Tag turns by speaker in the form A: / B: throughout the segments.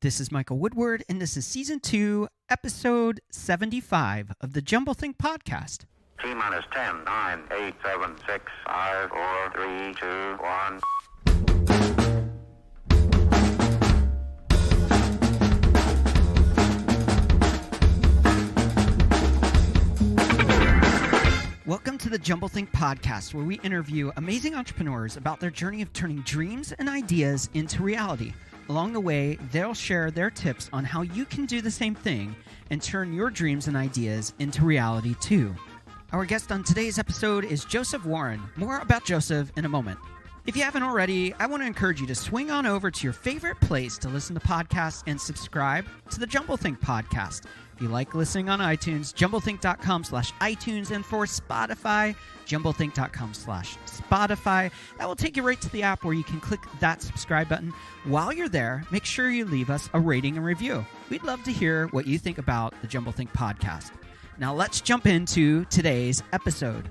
A: This is Michael Woodward, and this is Season 2, Episode 75 of the Jumblethink Podcast.
B: T minus 10, 9, 8, 7, 6, 5, 4, 3, 2, 1.
A: Welcome to the Jumblethink Podcast, where we interview amazing entrepreneurs about their journey of turning dreams and ideas into reality. Along the way, they'll share their tips on how you can do the same thing and turn your dreams and ideas into reality too. Our guest on today's episode is Joseph Warren. More about Joseph in a moment. If you haven't already, I want to encourage you to swing on over to your favorite place to listen to podcasts and subscribe to the Jumblethink Podcast. If you like listening on iTunes, jumblethink.com/iTunes, and for Spotify, jumblethink.com/Spotify. That will take you right to the app where you can click that subscribe button. While you're there, make sure you leave us a rating and review. We'd love to hear what you think about the Jumblethink Podcast. Now let's jump into today's episode.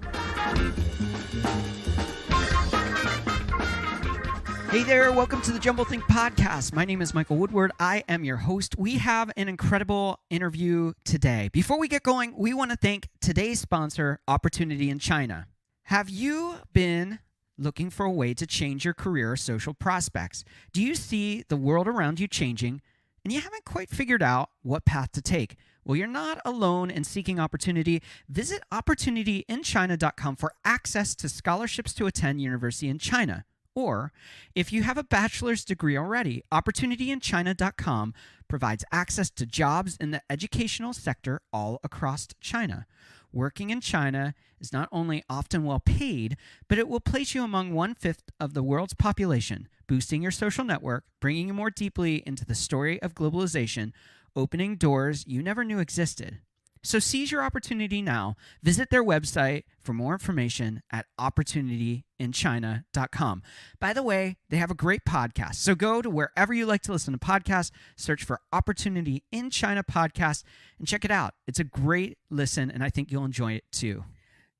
A: Hey there, welcome to the Jumblethink Podcast. My name is Michael Woodward. I am your host. We have an incredible interview today. Before we get going, we want to thank today's sponsor, Opportunity in China. Have you been looking for a way to change your career or social prospects? Do you see the world around you changing and you haven't quite figured out what path to take? Well, you're not alone in seeking opportunity. Visit opportunityinchina.com for access to scholarships to attend university in China. Or, if you have a bachelor's degree already, opportunityinchina.com provides access to jobs in the educational sector all across China. Working in China is not only often well paid, but it will place you among 1/5 of the world's population, boosting your social network, bringing you more deeply into the story of globalization, opening doors you never knew existed. So seize your opportunity now. Visit their website for more information at opportunityinchina.com. By the way, they have a great podcast. So go to wherever you like to listen to podcasts, search for Opportunity in China Podcast, and check it out. It's a great listen, and I think you'll enjoy it too.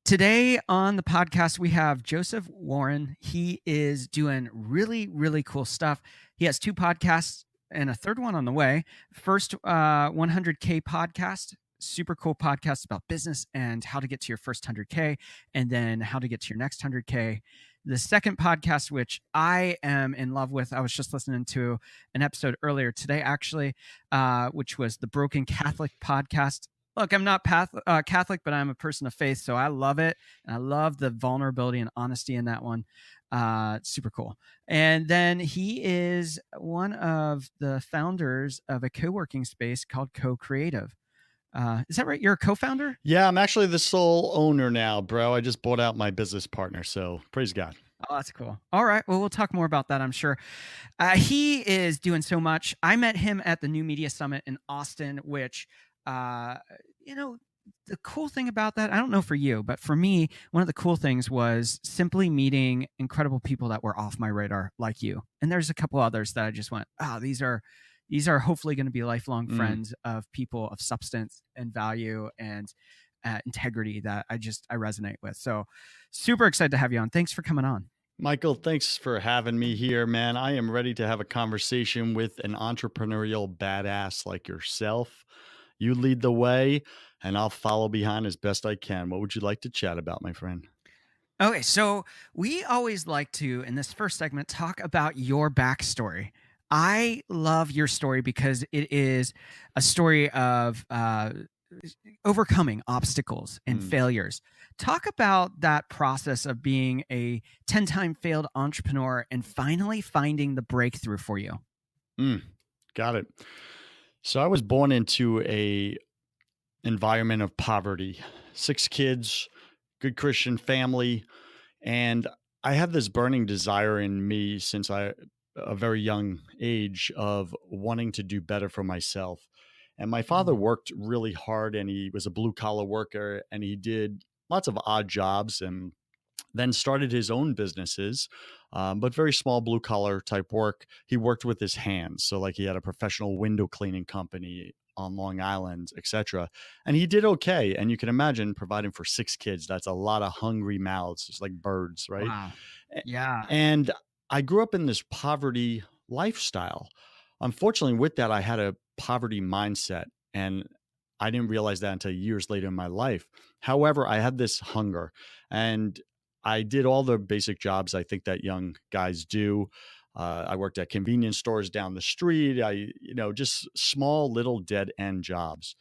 A: Today on the podcast, we have Joseph Warren. He is doing really, really cool stuff. He has 2 podcasts and a third one on the way. First, 100K podcast. Super cool podcast about business and how to get to your first 100K and then how to get to your next 100K. The second podcast, which I am in love with, I was just listening to an episode earlier today, actually, which was the Broken Catholic podcast. Look, I'm not Catholic, but I'm a person of faith, so I love it. And I love the vulnerability and honesty in that one. Super cool. And then he is one of the founders of a co-working space called Co-Creative. Is that right? You're a co-founder?
C: Yeah, I'm actually the sole owner now, bro. I just bought out my business partner, so praise God.
A: Oh, that's cool. All right. Well, we'll talk more about that, I'm sure. He is doing so much. I met him at the New Media Summit in Austin, which, the cool thing about that, I don't know for you, but for me, one of the cool things was simply meeting incredible people that were off my radar, like you. And there's a couple others that I just went, these are hopefully going to be lifelong friends of people of substance and value and integrity that I resonate with. So super excited to have you on. Thanks for coming on.
C: Michael, thanks for having me here, man. I am ready to have a conversation with an entrepreneurial badass like yourself. You lead the way and I'll follow behind as best I can. What would you like to chat about, my friend?
A: Okay, so we always like to, in this first segment, talk about your backstory. I love your story because it is a story of overcoming obstacles and failures. Talk about that process of being a 10-time failed entrepreneur and finally finding the breakthrough for you.
C: Got it. So I was born into a environment of poverty, 6 kids, good Christian family, and I have this burning desire in me since a very young age of wanting to do better for myself. And my father worked really hard and he was a blue collar worker and he did lots of odd jobs and then started his own businesses, but very small blue collar type work. He worked with his hands. So like he had a professional window cleaning company on Long Island, etc. And he did okay. And you can imagine providing for 6 kids. That's a lot of hungry mouths, just like birds, right?
A: Wow. Yeah.
C: And I grew up in this poverty lifestyle. Unfortunately, with that, I had a poverty mindset, and I didn't realize that until years later in my life. However, I had this hunger, and I did all the basic jobs I think that young guys do. I worked at convenience stores down the street. Just small little dead end jobs,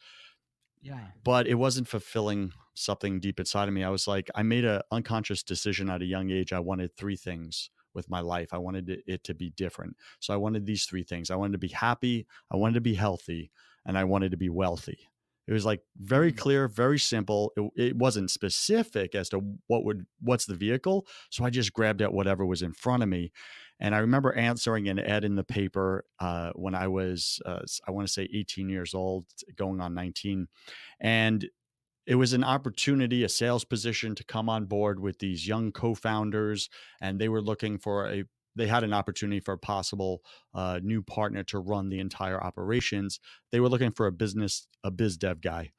A: Yeah.
C: but it wasn't fulfilling something deep inside of me. I was like, I made an unconscious decision at a young age. I wanted three things with my life. I wanted it to be different. So I wanted these three things. I wanted to be happy, I wanted to be healthy, and I wanted to be wealthy. It was like very
A: Mm.
C: clear, very simple. It wasn't specific as to what's the vehicle. So I just grabbed at whatever was in front of me. And I remember answering an ad in the paper when I was, I want to say 18 years old, going on 19. And it was an opportunity, a sales position to come on board with these young co-founders, and they were looking for they had an opportunity for a possible new partner to run the entire operations. They were looking for a biz dev guy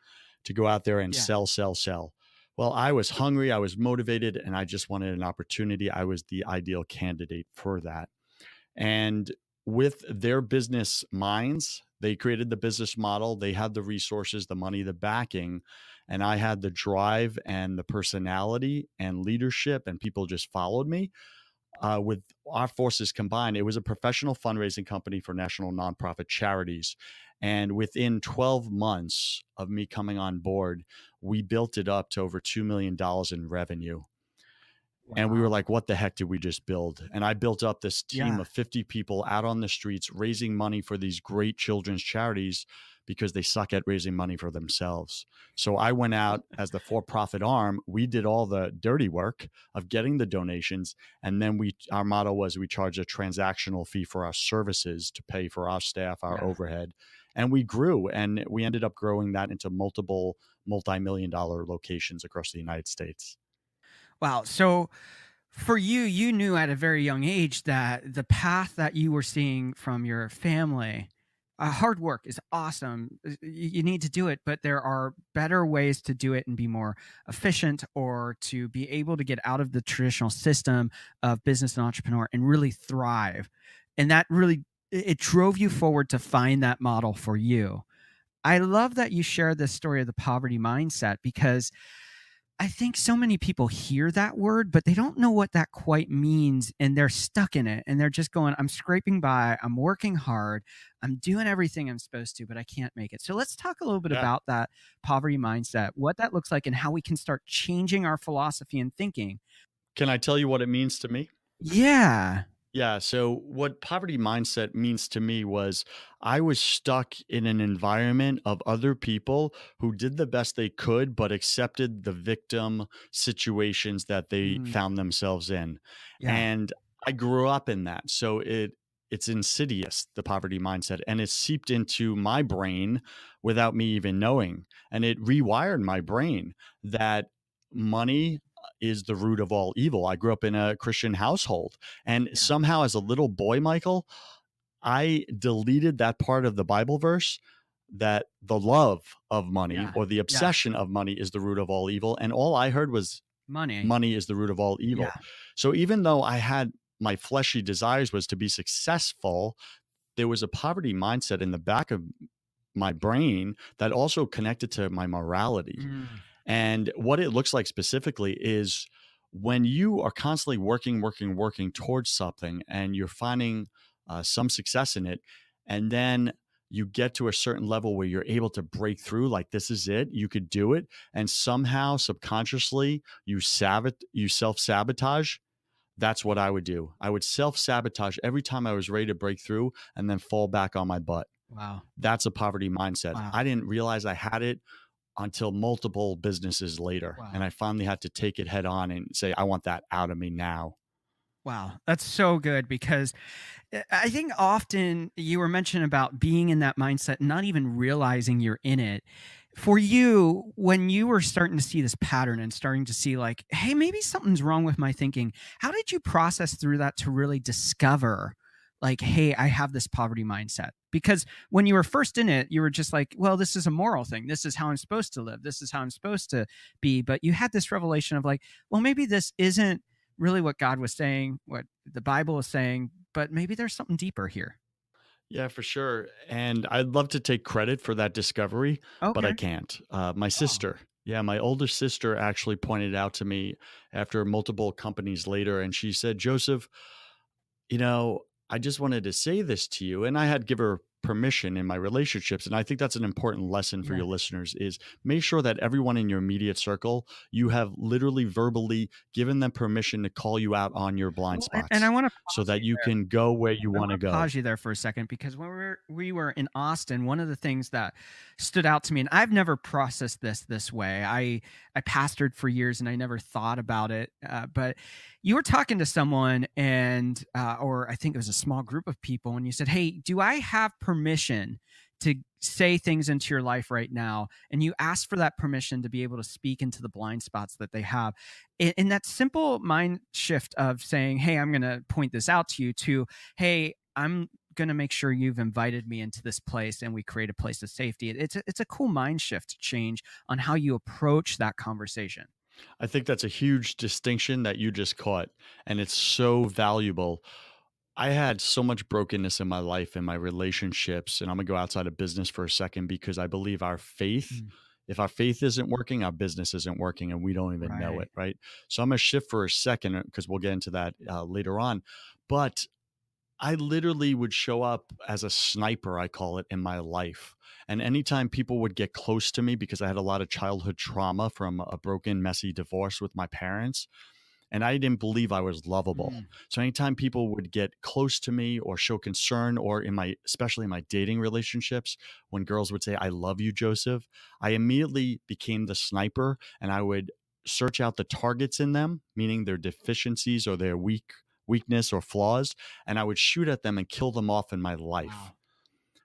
C: to go out there and
A: Yeah.
C: sell, sell, sell. Well, I was hungry, I was motivated, and I just wanted an opportunity. I was the ideal candidate for that. And with their business minds, they created the business model. They had the resources, the money, the backing. And I had the drive and the personality and leadership, and people just followed me. With our forces combined, it was a professional fundraising company for national nonprofit charities. And within 12 months of me coming on board, we built it up to over $2 million in revenue. And we were
A: Wow.
C: like, what the heck did we just build? And I built up this team
A: Yeah.
C: of 50 people out on the streets raising money for these great children's charities because they suck at raising money for themselves. So I went out as the for-profit arm. We did all the dirty work of getting the donations. And then our motto was we charge a transactional fee for our services to pay for our staff, our
A: Yeah.
C: overhead. And we grew, and we ended up growing that into multiple multi-million-dollar locations across the United States.
A: Wow. So for you, you knew at a very young age that the path that you were seeing from your family, hard work is awesome. You need to do it, but there are better ways to do it and be more efficient, or to be able to get out of the traditional system of business and entrepreneur and really thrive. And that really, it drove you forward to find that model for you. I love that you share this story of the poverty mindset, because I think so many people hear that word, but they don't know what that quite means. And they're stuck in it. And they're just going, I'm scraping by, I'm working hard, I'm doing everything I'm supposed to, but I can't make it. So let's talk a little bit
C: Yeah.
A: about that poverty mindset, what that looks like, and how we can start changing our philosophy and thinking.
C: Can I tell you what it means to me?
A: Yeah.
C: Yeah. So, what poverty mindset means to me was I was stuck in an environment of other people who did the best they could, but accepted the victim situations that they
A: Mm,
C: found themselves in.
A: yeah.
C: And I grew up in that. So, it's insidious, the poverty mindset, and it seeped into my brain without me even knowing. And it rewired my brain that money is the root of all evil. I grew up in a Christian household, and
A: Yeah.
C: somehow as a little boy, Michael, I deleted that part of the Bible verse that the love of money
A: Yeah.
C: or the
A: Yeah.
C: obsession of money is the root of all evil. And all I heard was
A: Money.
C: money is the root of all evil.
A: Yeah.
C: So even though I had my fleshy desires was to be successful, there was a poverty mindset in the back of my brain that also connected to my morality.
A: Mm,
C: And what it looks like specifically is when you are constantly working, working, working towards something and you're finding some success in it, and then you get to a certain level where you're able to break through, like this is it, you could do it, and somehow subconsciously you self sabotage. That's what I would do. I would self sabotage every time I was ready to break through and then fall back on my butt.
A: wow.
C: That's a poverty mindset.
A: Wow.
C: I didn't realize I had it until multiple businesses later.
A: Wow.
C: And I finally had to take it head on and say, I want that out of me now.
A: Wow, that's so good, because I think often you were mentioning about being in that mindset, not even realizing you're in it. For you, when you were starting to see this pattern and starting to see like, hey, maybe something's wrong with my thinking, how did you process through that to really discover like, hey, I have this poverty mindset? Because when you were first in it, you were just like, well, this is a moral thing. This is how I'm supposed to live. This is how I'm supposed to be. But you had this revelation of like, well, maybe this isn't really what God was saying, what the Bible is saying, but maybe there's something deeper here.
C: Yeah, for sure. And I'd love to take credit for that discovery, but I
A: Okay.
C: can't. My
A: Oh,
C: sister, yeah, my older sister actually pointed out to me after multiple companies later, and she said, Joseph, I just wanted to say this to you. And I had give her permission in my relationships. And I think that's an important lesson for
A: yeah.
C: your listeners is make sure that everyone in your immediate circle, you have literally verbally given them permission to call you out on your blind
A: Well, and I
C: spots
A: want to
C: so
A: pause
C: that
A: you
C: you
A: there.
C: can go where you
A: I
C: want
A: want
C: to
A: to
C: go.
A: pause you there for a second because when we were in Austin, one of the things that stood out to me, and I've never processed this way. I pastored for years and I never thought about it. But you were talking to someone, and or I think it was a small group of people, and you said, "Hey, do I have permission to say things into your life right now?" And you asked for that permission to be able to speak into the blind spots that they have. In that simple mind shift of saying, "Hey, I'm going to point this out to you," to "Hey, I'm going to make sure you've invited me into this place and we create a place of safety." It's a cool mind shift change on how you approach that conversation.
C: I think that's a huge distinction that you just caught, and it's so valuable. I had so much brokenness in my life and my relationships, and I'm gonna go outside of business for a second because I believe
A: Mm,
C: if our faith isn't working, our business isn't working, and we don't even know
A: right.
C: it, right? So I'm gonna shift for a second because we'll get into that later on. But I literally would show up as a sniper, I call it, in my life. And anytime people would get close to me because I had a lot of childhood trauma from a broken, messy divorce with my parents, and I didn't believe I was lovable.
A: Mm,
C: So anytime people would get close to me or show concern, or especially in my dating relationships, when girls would say, I love you, Joseph, I immediately became the sniper and I would search out the targets in them, meaning their deficiencies or their weakness or flaws, and I would shoot at them and kill them off in my life
A: wow.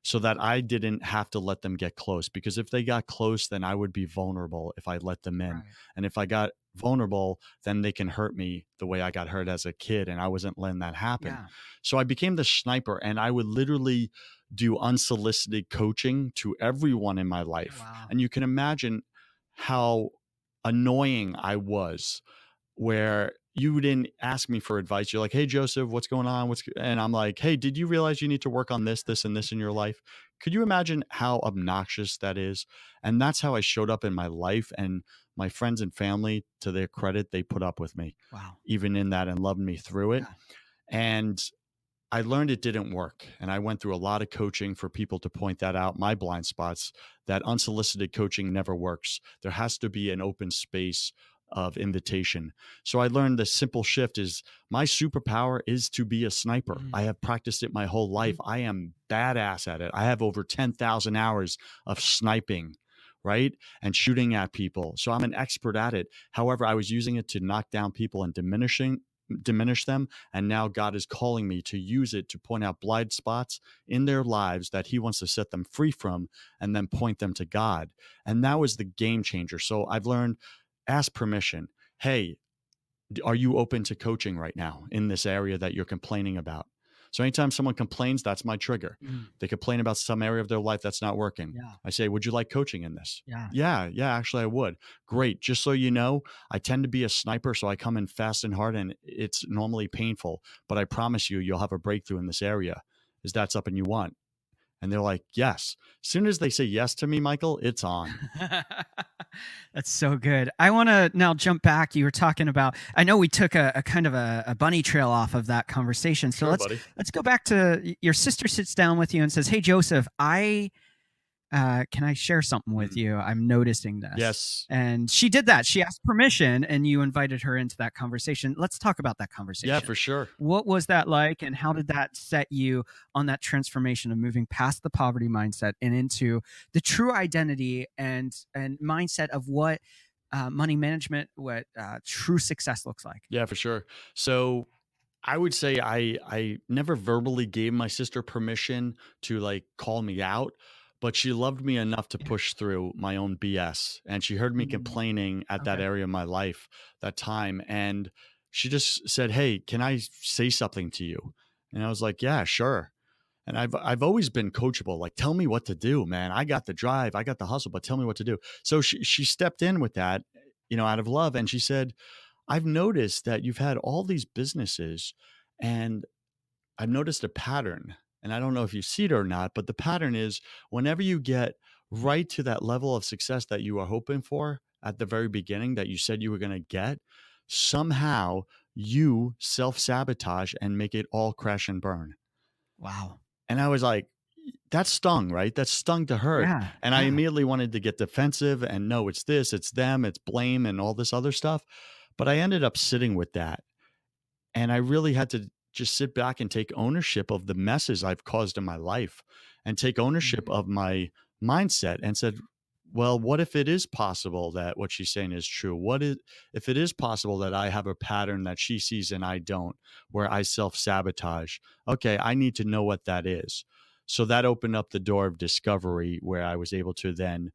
C: so that I didn't have to let them get close. Because if they got close, then I would be vulnerable if I let them in.
A: Right.
C: And if I got vulnerable, then they can hurt me the way I got hurt as a kid. And I wasn't letting that happen.
A: Yeah.
C: So I became the sniper and I would literally do unsolicited coaching to everyone in my life.
A: Wow.
C: And you can imagine how annoying I was where you didn't ask me for advice. You're like, "Hey, Joseph, what's going on? And I'm like, "Hey, did you realize you need to work on this, and this in your life?" Could you imagine how obnoxious that is? And that's how I showed up in my life. And my friends and family, to their credit, they put up with me,
A: Wow.
C: even in that, and loved me through it.
A: Yeah.
C: And I learned it didn't work. And I went through a lot of coaching for people to point that out, my blind spots, that unsolicited coaching never works. There has to be an open space of invitation. So I learned the simple shift is my superpower is to be a sniper.
A: Mm,
C: I have practiced it my whole
A: mhm.
C: life. I am badass at it. I have over 10,000 hours of sniping, right? And shooting at people. So I'm an expert at it. However, I was using it to knock down people and diminish them, and now God is calling me to use it to point out blind spots in their lives that he wants to set them free from and then point them to God. And that was the game changer. So I've learned, ask permission. Hey, are you open to coaching right now in this area that you're complaining about? So anytime someone complains, that's my trigger.
A: Mm,
C: They complain about some area of their life that's not working.
A: yeah.
C: I say, would you like coaching in this?
A: Yeah.
C: Yeah, actually I would. Great. Just so you know, I tend to be a sniper, so I come in fast and hard and it's normally painful, but I promise you, you'll have a breakthrough in this area. Is that something you want? And they're like, yes. As soon as they say yes to me, Michael, it's on.
A: That's so good. I want to now jump back. You were talking about. I know we took a kind of a bunny trail off of that conversation. So
C: Sure,
A: let's
C: buddy.
A: let's go back to your sister sits down with you and says, "Hey, Joseph, I can I share something with
C: Mhm.
A: you? I'm noticing this."
C: Yes.
A: And she did that. She asked permission, and you invited her into that conversation. Let's talk about that
C: Yeah,
A: conversation.
C: for sure.
A: What was that like, and how did that set you on that transformation of moving past the poverty mindset and into the true identity and mindset of what money management, what true success looks like?
C: Yeah, for sure. So I would say I never verbally gave my sister permission to like call me out, but she loved me enough to
A: Yeah.
C: push through my own BS. And she heard me
A: Mm,
C: complaining at that
A: okay.
C: area of my life that time. And she just said, "Hey, can I say something to you?" And I was like, "Yeah, sure." And I've always been coachable. Like, tell me what to do, man. I got the drive, I got the hustle, but tell me what to do. So she stepped in with that, out of love. And she said, I've noticed that you've had all these businesses and I've noticed a pattern. And I don't know if you see it or not, but the pattern is whenever you get right to that level of success that you are hoping for at the very beginning that you said you were going to get, somehow you self sabotage and make it all crash and burn.
A: Wow.
C: And I was like, that stung, right? That stung to hurt.
A: Yeah.
C: And I
A: Yeah.
C: immediately wanted to get defensive and no, it's this, it's them, it's blame and all this other stuff. But I ended up sitting with that. And I really had to just sit back and take ownership of the messes I've caused in my life and take ownership of my mindset and said, well, what if it is possible that what she's saying is true? If it is possible that I have a pattern that she sees and I don't, where I self-sabotage? Okay, I need to know what that is. So that opened up the door of discovery where I was able to then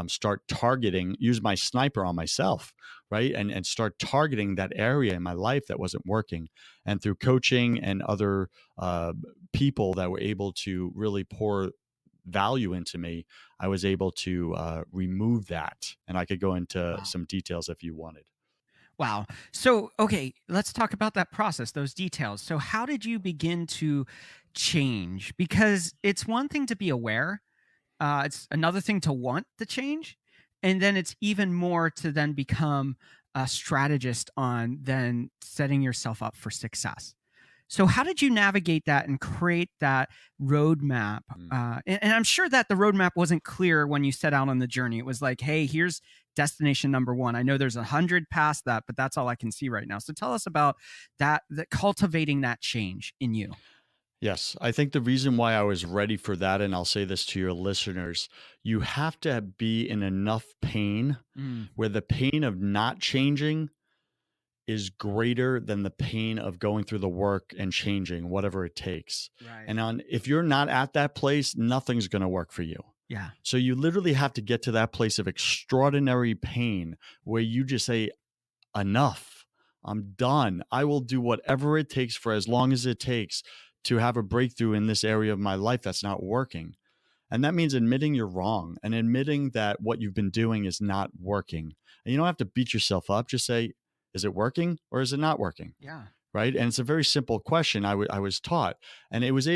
C: start targeting, use my sniper on myself, right? And start targeting that area in my life that wasn't working. And through coaching and other people that were able to really pour value into me, I was able to remove that. And I could go into some details if you wanted.
A: Wow. So, okay, let's talk about that process, those details. So, how did you begin to change? Because it's one thing to be aware, it's another thing to want the change. And then it's even more to then become a strategist on then setting yourself up for success. So, how did you navigate that and create that roadmap? And I'm sure that the roadmap wasn't clear when you set out on the journey. It was like, hey, here's destination number 1. I know there's 100 past that, but that's all I can see right now. So, tell us about that cultivating that change in you.
C: Yes, I think the reason why I was ready for that, and I'll say this to your listeners, you have to be in enough pain where the pain of not changing is greater than the pain of going through the work and changing whatever it takes.
A: Right.
C: And if you're not at that place, nothing's going to work for you.
A: Yeah.
C: So you literally have to get to that place of extraordinary pain where you just say, enough, I'm done. I will do whatever it takes for as long as it takes to have a breakthrough in this area of my life that's not working. And that means admitting you're wrong and admitting that what you've been doing is not working. And you don't have to beat yourself up. Just say, is it working or is it not working?
A: Yeah.
C: Right. And it's a very simple question I was taught. And I was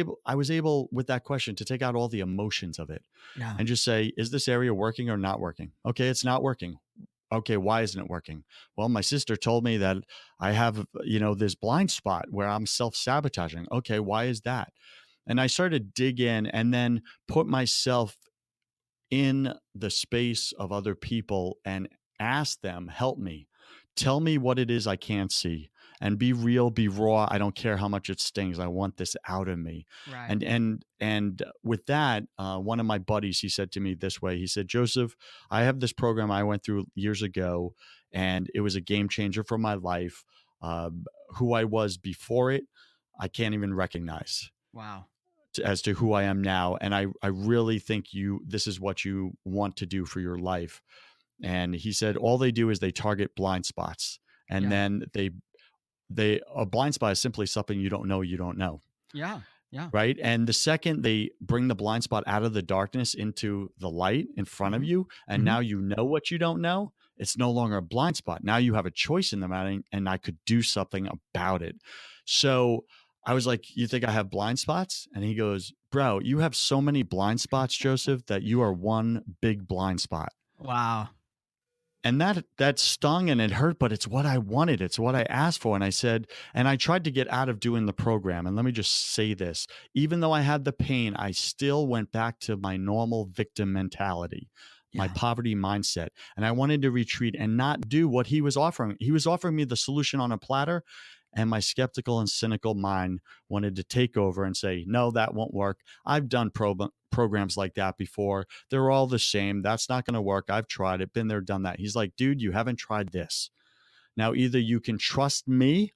C: able with that question to take out all the emotions of it and just say, is this area working or not working? Okay, it's not working. Okay, why isn't it working? Well, my sister told me that I have, this blind spot where I'm self-sabotaging. Okay, why is that? And I started to dig in and then put myself in the space of other people and ask them, help me. Tell me what it is I can't see and be real, be raw. I don't care how much it stings. I want this out of me.
A: Right.
C: And with that, one of my buddies, he said to me this way, he said, Joseph, I have this program I went through years ago and it was a game changer for my life. Who I was before it, I can't even recognize.
A: Wow.
C: As to who I am now. And I really think this is what you want to do for your life. And he said, all they do is they target blind spots. And then a blind spot is simply something you don't know.
A: Yeah. Yeah.
C: Right. And the second they bring the blind spot out of the darkness into the light in front of you, and now you know what you don't know, it's no longer a blind spot. Now you have a choice in the matter and I could do something about it. So I was like, you think I have blind spots? And he goes, bro, you have so many blind spots, Joseph, that you are one big blind spot.
A: Wow.
C: And that stung and it hurt, but it's what I wanted. It's what I asked for. And I said, and I tried to get out of doing the program. And let me just say this, even though I had the pain, I still went back to my normal victim mentality, my poverty mindset. And I wanted to retreat and not do what he was offering. He was offering me the solution on a platter. And my skeptical and cynical mind wanted to take over and say, no, that won't work. I've done programs like that before. They're all the same. That's not going to work. I've tried it, been there, done that. He's like, dude, you haven't tried this. Now, either you can trust me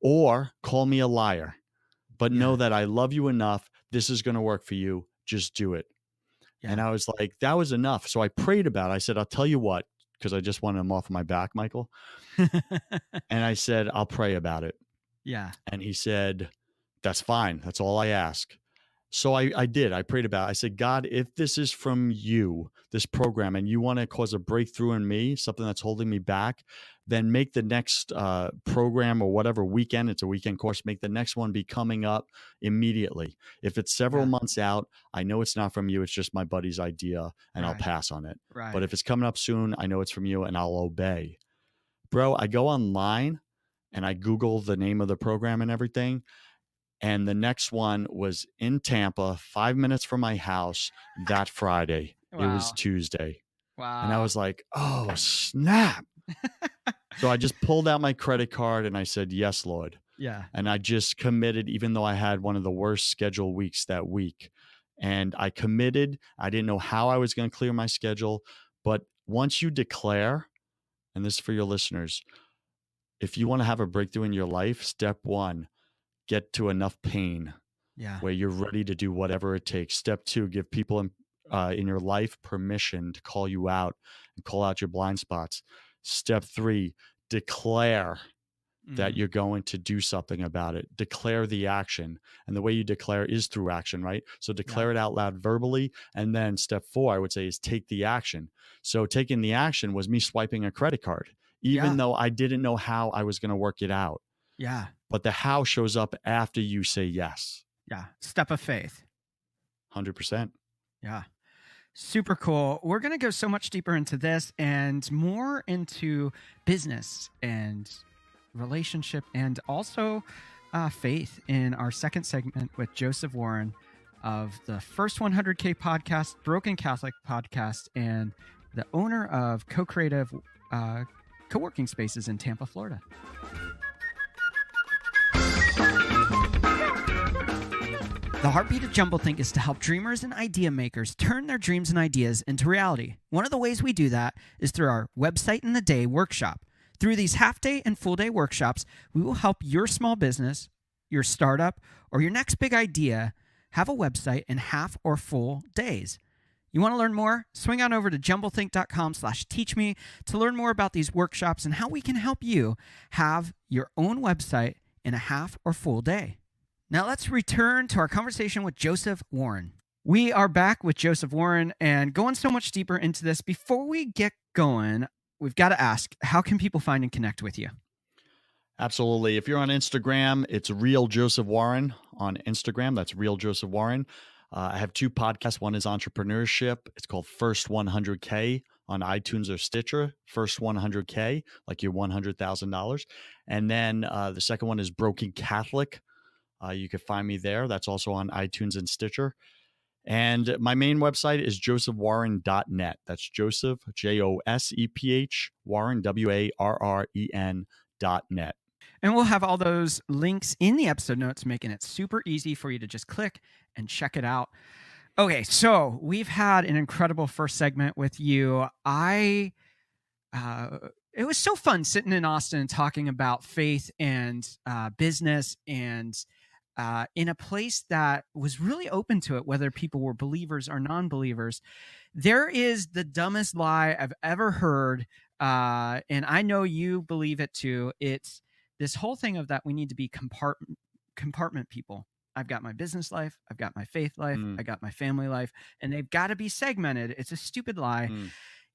C: or call me a liar, but know that I love you enough. This is going to work for you. Just do it. Yeah. And I was like, that was enough. So I prayed about it. I said, I'll tell you what, because I just wanted him off my back, Michael. And I said, I'll pray about it.
A: Yeah.
C: And he said, that's fine. That's all I ask. So I did. I prayed about it. I said, God, if this is from you, this program, and you want to cause a breakthrough in me, something that's holding me back, then make the next program or whatever weekend, it's a weekend course, make the next one be coming up immediately. If it's several months out, I know it's not from you. It's just my buddy's idea and I'll pass on it.
A: Right.
C: But if it's coming up soon, I know it's from you and I'll obey. Bro, I go online and I Google the name of the program and everything. And the next one was in Tampa, 5 minutes from my house that Friday. It was Tuesday.
A: Wow.
C: And I was like, oh, snap. So I just pulled out my credit card and I said, yes, Lord.
A: Yeah.
C: And I just committed, even though I had one of the worst schedule weeks that week. And I committed. I didn't know how I was going to clear my schedule. But once you declare, and this is for your listeners, if you want to have a breakthrough in your life, step one, get to enough pain where you're ready to do whatever it takes. Step two, give people in your life permission to call you out and call out your blind spots. Step three, declare that you're going to do something about it. Declare the action. And the way you declare is through action, right? So declare it out loud verbally. And then step four, I would say, is take the action. So taking the action was me swiping a credit card, even though I didn't know how I was going to work it out.
A: Yeah.
C: But the how shows up after you say yes.
A: Yeah. Step of faith.
C: 100%.
A: Yeah. Super cool. We're going to go so much deeper into this and more into business and relationship and also faith in our second segment with Joseph Warren of the First 100K podcast, Broken Catholic podcast, and the owner of Co-Creative co-working spaces in Tampa, Florida. The heartbeat of Jumblethink is to help dreamers and idea makers turn their dreams and ideas into reality. One of the ways we do that is through our Website in the Day workshop. Through these half-day and full-day workshops, we will help your small business, your startup, or your next big idea have a website in half or full days. You want to learn more? Swing on over to jumblethink.com/teachme to learn more about these workshops and how we can help you have your own website in a half or full day. Now let's return to our conversation with Joseph Warren. We are back with Joseph Warren and going so much deeper into this. Before we get going, we've got to ask, how can people find and connect with you?
C: Absolutely. If you're on Instagram, it's Real Joseph Warren on Instagram. That's Real Joseph Warren. I have two podcasts. One is entrepreneurship. It's called First 100K on iTunes or Stitcher. First 100K, like your $100,000. And then the second one is Broken Catholic. You can find me there. That's also on iTunes and Stitcher. And my main website is josephwarren.net. That's Joseph, Joseph, Warren, WARREN.net.
A: And we'll have all those links in the episode notes, making it super easy for you to just click and check it out. Okay, so we've had an incredible first segment with you. It was so fun sitting in Austin and talking about faith and business and in a place that was really open to it, whether people were believers or non-believers. There is the dumbest lie I've ever heard, and I know you believe it too. It's this whole thing of that we need to be compartment people. I've got my business life, I've got my faith life, I got my family life, and they've got to be segmented. It's a stupid lie.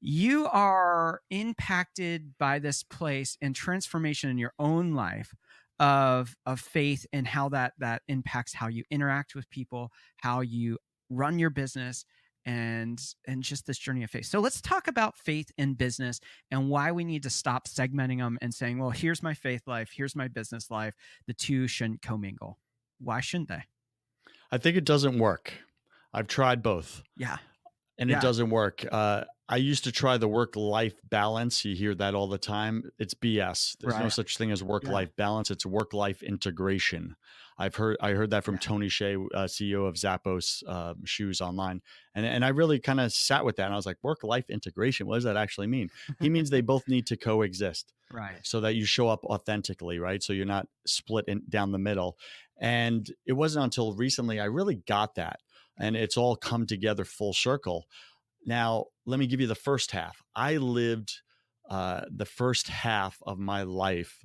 A: You are impacted by this place and transformation in your own life of faith and how that impacts how you interact with people, how you run your business, and just this journey of faith. So let's talk about faith and business and why we need to stop segmenting them and saying, well, here's my faith life, here's my business life. The two shouldn't commingle. Why shouldn't they?
C: I think it doesn't work. I've tried both.
A: Yeah.
C: And it doesn't work. I used to try the work-life balance. You hear that all the time. It's BS. There's no such thing as work-life balance. It's work-life integration. I heard that from Tony Hsieh, CEO of Zappos Shoes online. And I really kind of sat with that. And I was like, work-life integration, what does that actually mean? He means they both need to coexist.
A: Right.
C: So that you show up authentically, right? So you're not split down the middle. And it wasn't until recently I really got that. And it's all come together full circle. Now, let me give you the first half. I lived the first half of my life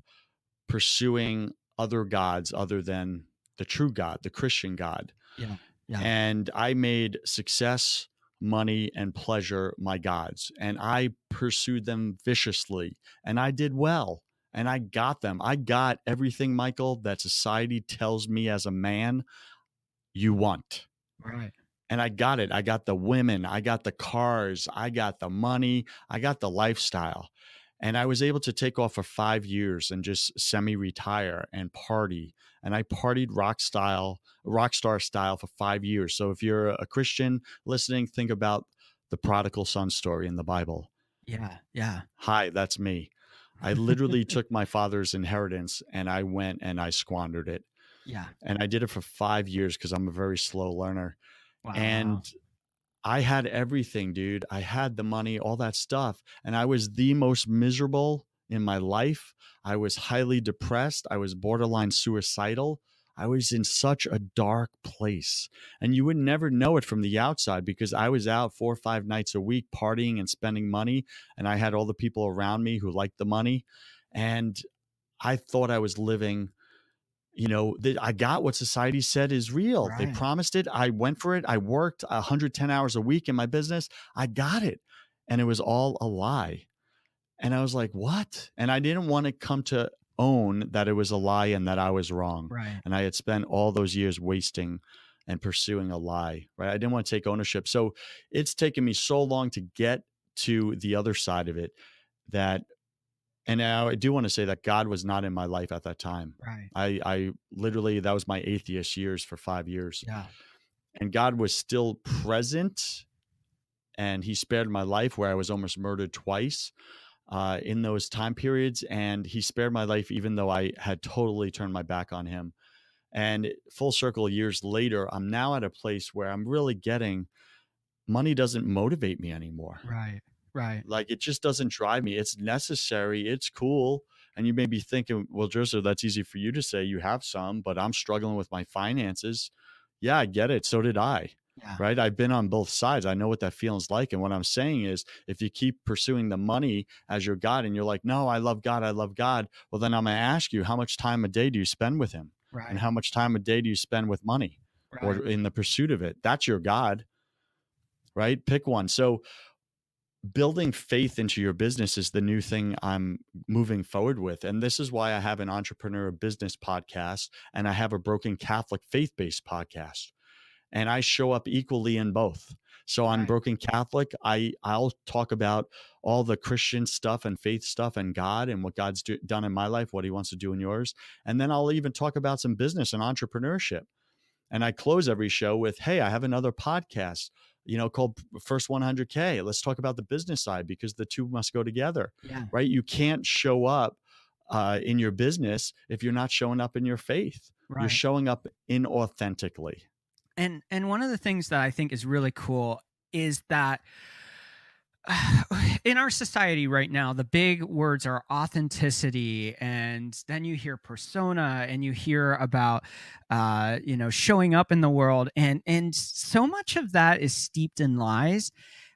C: pursuing other gods other than the true God, the Christian God.
A: Yeah.
C: And I made success money, and pleasure my gods. And I pursued them viciously, and I did well. And I got them. I got everything, Michael, that society tells me as a man you want.
A: Right.
C: And I got it. I got the women, I got the cars, I got the money, I got the lifestyle. And I was able to take off for 5 years and just semi-retire and party. And I partied rock star style for 5 years. So if you're a Christian listening, think about the prodigal son story in the Bible.
A: Yeah. Yeah.
C: Hi, that's me. I literally took my father's inheritance and I went and I squandered it.
A: Yeah.
C: And I did it for 5 years because I'm a very slow learner.
A: Wow.
C: And I had everything, dude. I had the money, all that stuff. And I was the most miserable in my life. I was highly depressed. I was borderline suicidal. I was in such a dark place. And you would never know it from the outside because I was out 4 or 5 nights a week partying and spending money. And I had all the people around me who liked the money. And I thought I was living, I got what society said is real. They
A: Right.
C: promised it. I went for it. I worked 110 hours a week in my business. I got it. And it was all a lie. And I was like, what? And I didn't want to come to own that it was a lie and that I was wrong.
A: Right.
C: And I had spent all those years wasting and pursuing a lie, right? I didn't want to take ownership. So it's taken me so long to get to the other side of it and now I do want to say that God was not in my life at that time.
A: Right.
C: I literally, that was my atheist years for 5 years.
A: Yeah.
C: And God was still present and he spared my life where I was almost murdered twice in those time periods. And he spared my life even though I had totally turned my back on him. And full circle years later, I'm now at a place where I'm really getting money doesn't motivate me anymore.
A: Right. Right.
C: Like it just doesn't drive me. It's necessary. It's cool. And you may be thinking, well, Joseph, that's easy for you to say. You have some, but I'm struggling with my finances. Yeah, I get it. So did I.
A: Yeah.
C: Right. I've been on both sides. I know what that feels like. And what I'm saying is if you keep pursuing the money as your God and you're like, no, I love God. I love God. Well, then I'm going to ask you, how much time a day do you spend with him?
A: Right.
C: And how much time a day do you spend with money or
A: Right.
C: in the pursuit of it? That's your God. Right. Pick one. So building faith into your business is the new thing I'm moving forward with. And this is why I have an entrepreneur business podcast and I have a Broken Catholic faith-based podcast. And I show up equally in both. So on
A: Right.
C: Broken Catholic, I'll talk about all the Christian stuff and faith stuff and God and what God's done in my life, what he wants to do in yours. And then I'll even talk about some business and entrepreneurship. And I close every show with, hey, I have another podcast, called First 100K. Let's talk about the business side because the two must go together,
A: Yeah.
C: right? You can't show up in your business if you're not showing up in your faith.
A: Right.
C: You're showing up inauthentically.
A: And one of the things that I think is really cool is that in our society right now, the big words are authenticity, and then you hear persona, and you hear about showing up in the world, and so much of that is steeped in lies.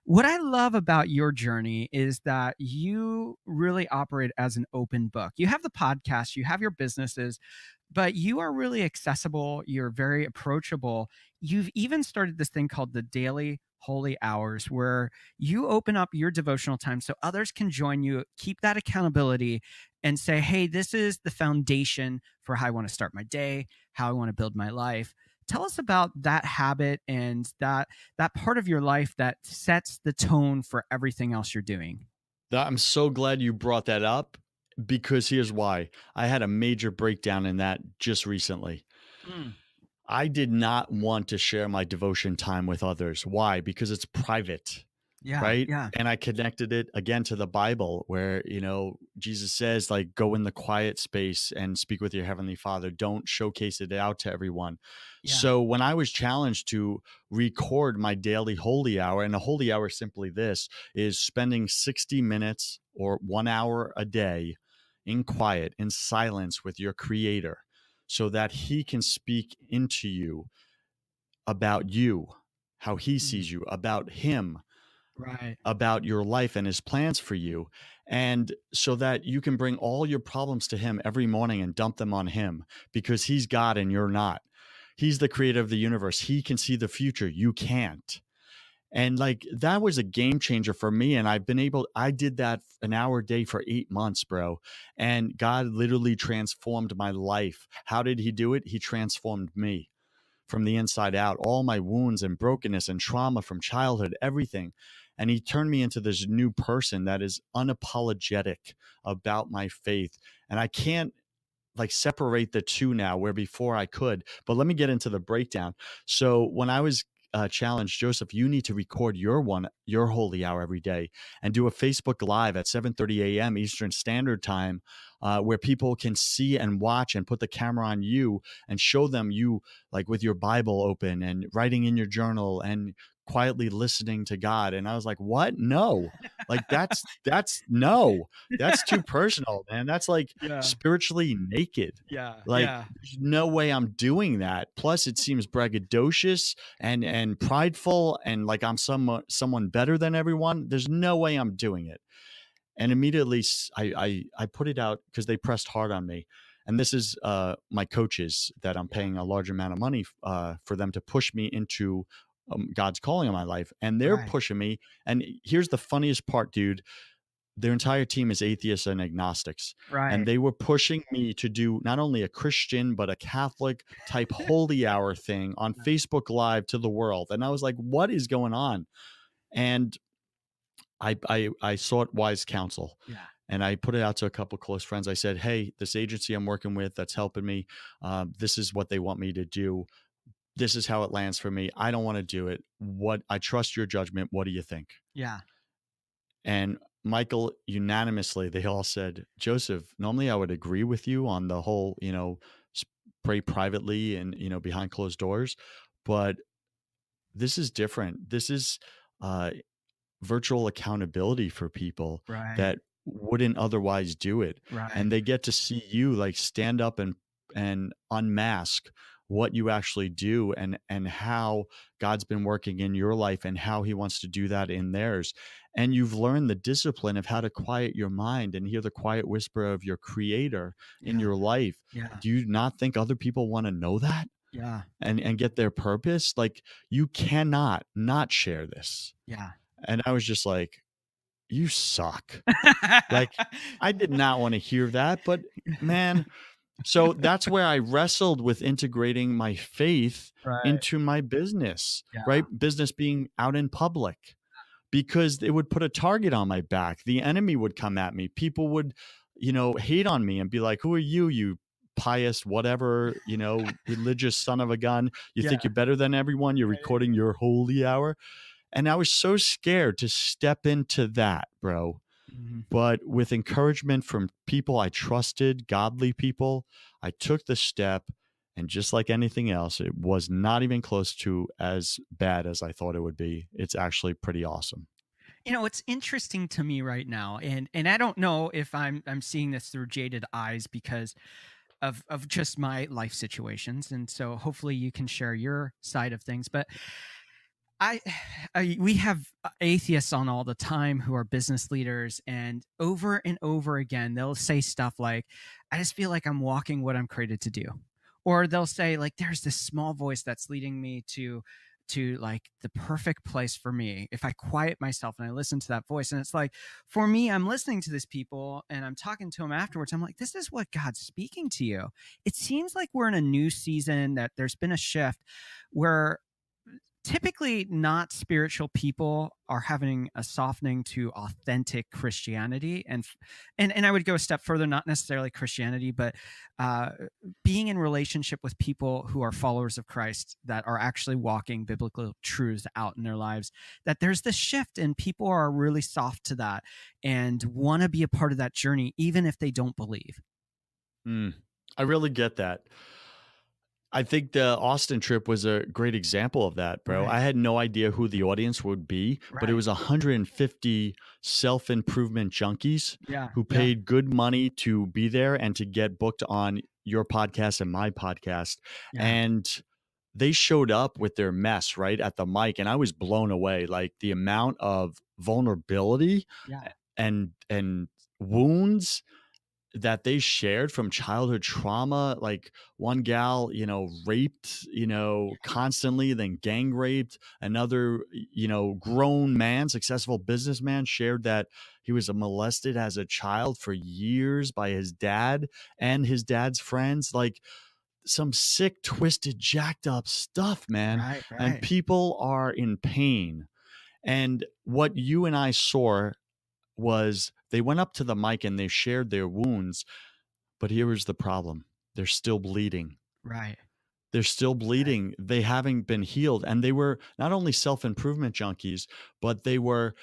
A: What I love about your journey is that you really operate as an open book. You have the podcast, you have your businesses, but you are really accessible. You're very approachable. You've even started this thing called the Daily Holy Hours, where you open up your devotional time so others can join you, keep that accountability, and say, hey, this is the foundation for how I want to start my day, how I want to build my life. Tell us about that habit and that part of your life that sets the tone for everything else you're doing.
C: I'm so glad you brought that up because here's why. I had a major breakdown in that just recently. I did not want to share my devotion time with others. Why? Because it's private.
A: Yeah.
C: Right.
A: Yeah.
C: And I connected it again to the Bible where, Jesus says, like, go in the quiet space and speak with your heavenly Father. Don't showcase it out to everyone.
A: Yeah.
C: So when I was challenged to record my daily holy hour, and a holy hour is simply this, is spending 60 minutes or 1 hour a day in quiet, in silence with your creator so that he can speak into you about you, how he sees you, about him.
A: Right.
C: About your life and his plans for you. And so that you can bring all your problems to him every morning and dump them on him because he's God and you're not. He's the creator of the universe. He can see the future. You can't. And like that was a game changer for me. And I did that an hour a day for 8 months, bro. And God literally transformed my life. How did he do it? He transformed me from the inside out, all my wounds and brokenness and trauma from childhood, everything. And he turned me into this new person that is unapologetic about my faith. And I can't like separate the two now where before I could. But let me get into the breakdown. So when I was challenged, Joseph, you need to record your holy hour every day and do a Facebook Live at 7:30 a.m. Eastern Standard Time, where people can see and watch and put the camera on you and show them you like with your Bible open and writing in your journal and quietly listening to God. And I was like, what? No, like no, that's too personal, man. That's like
A: Yeah.
C: spiritually naked.
A: Yeah.
C: Like
A: Yeah.
C: there's no way I'm doing that. Plus it seems braggadocious and prideful and like I'm someone better than everyone. There's no way I'm doing it. And immediately I put it out because they pressed hard on me. And this is my coaches that I'm paying a large amount of money for them to push me into God's calling on my life. And they're
A: Right.
C: pushing me. And here's the funniest part, dude. Their entire team is atheists and agnostics.
A: Right.
C: And they were pushing me to do not only a Christian, but a Catholic type holy hour thing on Facebook Live to the world. And I was like, what is going on? And I sought wise counsel.
A: Yeah.
C: And I put it out to a couple close friends. I said, hey, this agency I'm working with that's helping me, this is what they want me to do. This is how it lands for me. I don't want to do it. I trust your judgment. What do you think?
A: Yeah.
C: And Michael, unanimously, they all said, Joseph, normally I would agree with you on the whole, pray privately and, behind closed doors, but this is different. This is virtual accountability for people
A: Right.
C: that wouldn't otherwise do it.
A: Right.
C: And they get to see you like stand up and unmask what you actually do and how God's been working in your life and how he wants to do that in theirs. And you've learned the discipline of how to quiet your mind and hear the quiet whisper of your creator in your life.
A: Yeah.
C: Do you not think other people want to know that?
A: Yeah.
C: And get their purpose? Like you cannot not share this.
A: Yeah.
C: And I was just like, you suck. Like I did not want to hear that, but man, so that's where I wrestled with integrating my faith
A: Right.
C: into my business,
A: Yeah.
C: right? Business being out in public, because it would put a target on my back. The enemy would come at me. People would, hate on me and be like, who are you, you pious, whatever, religious son of a gun. You think
A: Yeah.
C: you're better than everyone. You're recording your holy hour. And I was so scared to step into that, bro.
A: Mhm.
C: But with encouragement from people I trusted, godly people, I took the step. And just like anything else, it was not even close to as bad as I thought it would be. It's actually pretty awesome.
A: It's interesting to me right now, and I don't know if I'm seeing this through jaded eyes because of just my life situations, and so hopefully you can share your side of things. But we have atheists on all the time who are business leaders, and over again they'll say stuff like, I just feel like I'm walking what I'm created to do. Or they'll say like, there's this small voice that's leading me to like the perfect place for me if I quiet myself and I listen to that voice. And it's like, for me, I'm listening to these people and I'm talking to them afterwards. I'm like, this is what God's speaking to you. It seems like we're in a new season, that there's been a shift where typically not spiritual people are having a softening to authentic Christianity. And I would go a step further, not necessarily Christianity, but being in relationship with people who are followers of Christ that are actually walking biblical truths out in their lives, that there's this shift and people are really soft to that and want to be a part of that journey, even if they don't believe.
C: I really get that. I think the Austin trip was a great example of that, bro.
A: Right.
C: I had no idea who the audience would be, but it
A: Right.
C: was 150 self-improvement junkies
A: Yeah.
C: who paid good money to be there and to get booked on your podcast and my podcast.
A: Yeah.
C: And they showed up with their mess right at the mic, and I was blown away. Like the amount of vulnerability
A: Yeah.
C: and wounds that they shared from childhood trauma. Like one gal, raped, constantly, then gang raped. Another, grown man, successful businessman shared that he was molested as a child for years by his dad and his dad's friends. Like some sick, twisted, jacked up stuff, man.
A: Right,
C: And
A: right.
C: people are in pain. And what you and I saw was they went up to the mic and they shared their wounds. But here was the problem. They're still bleeding.
A: Right.
C: They're still
A: Right.
C: bleeding. They haven't been healed. And they were not only self-improvement junkies, but they were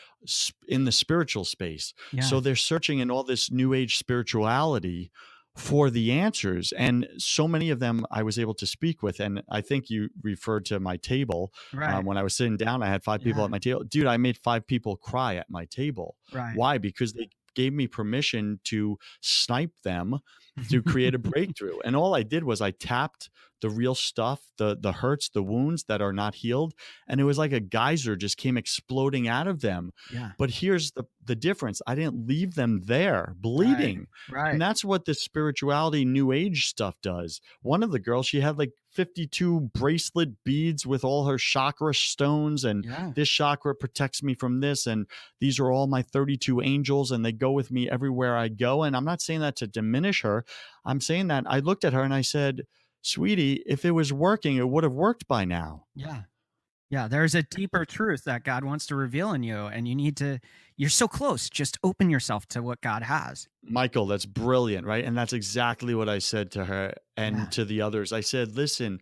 C: in the spiritual space.
A: Yeah.
C: So they're searching in all this new age spirituality for the answers. And so many of them I was able to speak with. And I think you referred to my table.
A: Right.
C: When I was sitting down, I had 5 people
A: Yeah.
C: at my table. Dude, I made 5 people cry at my table.
A: Right.
C: Why? Because they gave me permission to snipe them to create a breakthrough. And all I did was I tapped the real stuff, the hurts, the wounds that are not healed. And it was like a geyser just came exploding out of them.
A: Yeah.
C: But here's the difference. I didn't leave them there bleeding.
A: Right.
C: And that's what the spirituality new age stuff does. One of the girls, she had like 52 bracelet beads with all her chakra stones. And
A: Yeah.
C: this chakra protects me from this. And these are all my 32 angels and they go with me everywhere I go. And I'm not saying that to diminish her. I'm saying that I looked at her and I said, sweetie, if it was working, it would have worked by now.
A: Yeah. Yeah. There's a deeper truth that God wants to reveal in you, and you're so close. Just open yourself to what God has.
C: Michael, that's brilliant, right? And that's exactly what I said to her and
A: Yeah.
C: to the others. I said, listen,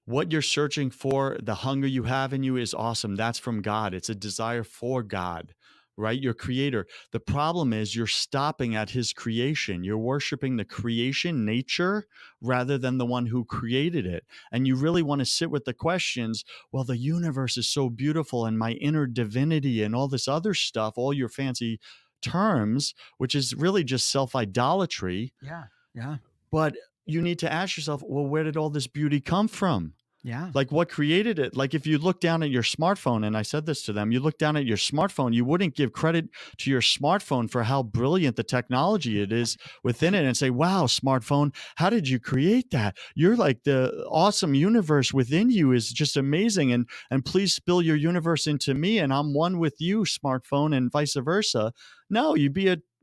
C: what you're searching for, the hunger you have in you is awesome. That's from God. It's a desire for God, right? Your creator. The problem is you're stopping at his creation. You're worshiping the creation, nature, rather than the one who created it. And you really want to sit with the questions, well, the universe is so beautiful and my inner divinity and all this other stuff, all your fancy terms, which is really just self-idolatry.
A: Yeah. Yeah.
C: But you need to ask yourself, well, where did all this beauty come from?
A: Yeah.
C: Like what created it? Like if you look down at your smartphone, and I said this to them, you look down at your smartphone, you wouldn't give credit to your smartphone for how brilliant the technology it is within it and say, wow, smartphone, how did you create that? You're like the awesome universe within you is just amazing. And please spill your universe into me and I'm one with you, smartphone, and vice versa. No,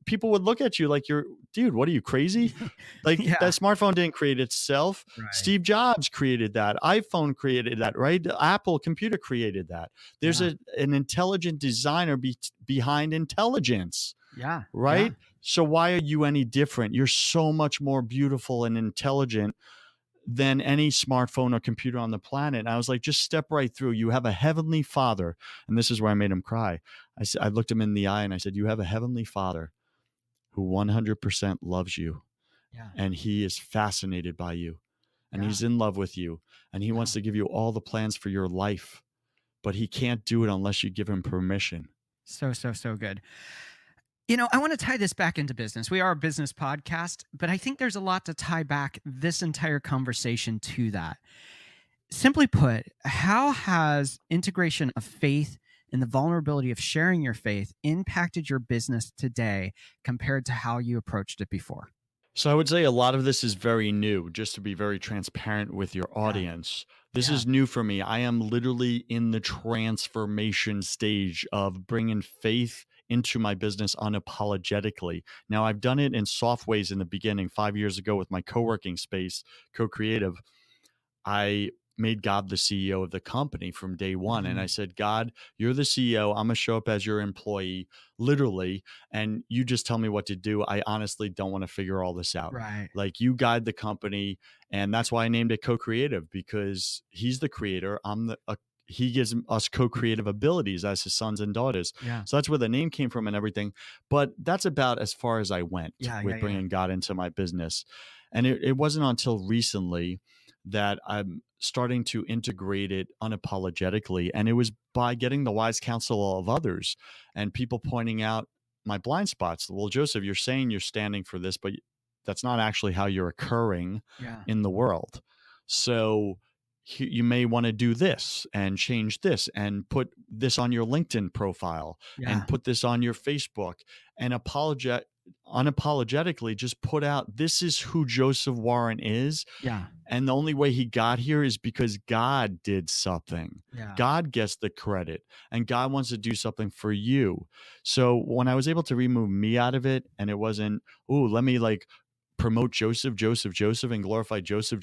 C: people would look at you like dude, what are you, crazy? Like
A: Yeah.
C: that smartphone didn't create itself.
A: Right.
C: Steve Jobs created that. iPhone created that, right? Apple computer created that. There's
A: Yeah.
C: an intelligent designer behind intelligence,
A: Yeah.
C: right?
A: Yeah.
C: So why are you any different? You're so much more beautiful and intelligent than any smartphone or computer on the planet. And I was like, just step right through. You have a heavenly father. And this is where I made him cry. I looked him in the eye and I said, you have a heavenly father who 100% loves you.
A: Yeah.
C: And he is fascinated by you and
A: Yeah.
C: he's in love with you and he wants to give you all the plans for your life, but he can't do it unless you give him permission.
A: So good. I want to tie this back into business. We are a business podcast, but I think there's a lot to tie back this entire conversation to that. Simply put, how has integration of faith and the vulnerability of sharing your faith impacted your business today compared to how you approached it before?
C: So I would say a lot of this is very new, just to be very transparent with your audience. This
A: Yeah.
C: is new for me. I am literally in the transformation stage of bringing faith into my business unapologetically. Now, I've done it in soft ways in the beginning. 5 years ago with my co-working space, Co-Creative, I made God the CEO of the company from day one. And I said, God, you're the CEO. I'm going to show up as your employee, literally. And you just tell me what to do. I honestly don't want to figure all this out.
A: Right.
C: Like you guide the company. And that's why I named it Co-Creative, because he's the creator. He gives us co-creative abilities as his sons and daughters.
A: Yeah.
C: So that's where the name came from and everything. But that's about as far as I went with bringing God into my business. And it wasn't until recently that I'm starting to integrate it unapologetically. And it was by getting the wise counsel of others and people pointing out my blind spots. Well, Joseph, you're saying you're standing for this, but that's not actually how you're occurring in the world. So you may want to do this and change this and put this on your LinkedIn profile and put this on your Facebook and unapologetically just put out, this is who Joseph Warren is.
A: Yeah.
C: And the only way he got here is because God did something.
A: Yeah.
C: God gets the credit, and God wants to do something for you. So when I was able to remove me out of it, and it wasn't, oh, let me like promote Joseph, and glorify Joseph,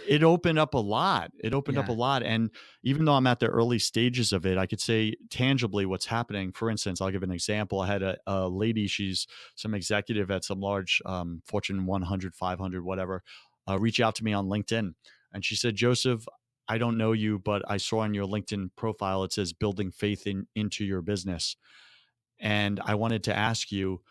C: it opened up a lot. It opened up a
A: Yeah.
C: lot. And even though I'm at the early stages of it, I could say tangibly what's happening. For instance, I'll give an example. I had a lady, she's some executive at some large Fortune 100, 500, whatever, reach out to me on LinkedIn. And she said, Joseph, I don't know you, but I saw on your LinkedIn profile, it says building faith into your business. And I wanted to ask you,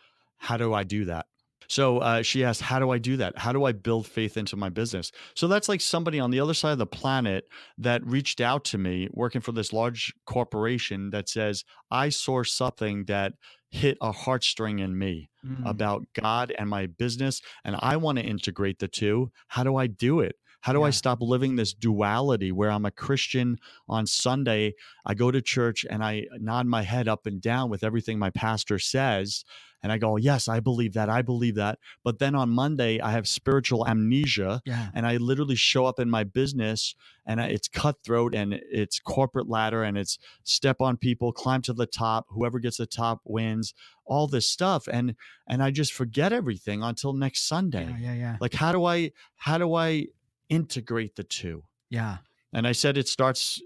C: how do I do that? So she asked, how do I do that? How do I build faith into my business? So that's like somebody on the other side of the planet that reached out to me working for this large corporation that says, I saw something that hit a heartstring in me about God and my business, and I want to integrate the two. How do I do it? How do I stop living this duality where I'm a Christian on Sunday, I go to church and I nod my head up and down with everything my pastor says, and I go, yes, I believe that. I believe that. But then on Monday, I have spiritual amnesia, and I literally show up in my business and it's cutthroat and it's corporate ladder and it's step on people, climb to the top. Whoever gets the top wins, all this stuff. And I just forget everything until next Sunday.
A: Yeah.
C: Like, how do I integrate the two?
A: Yeah.
C: And I said, it starts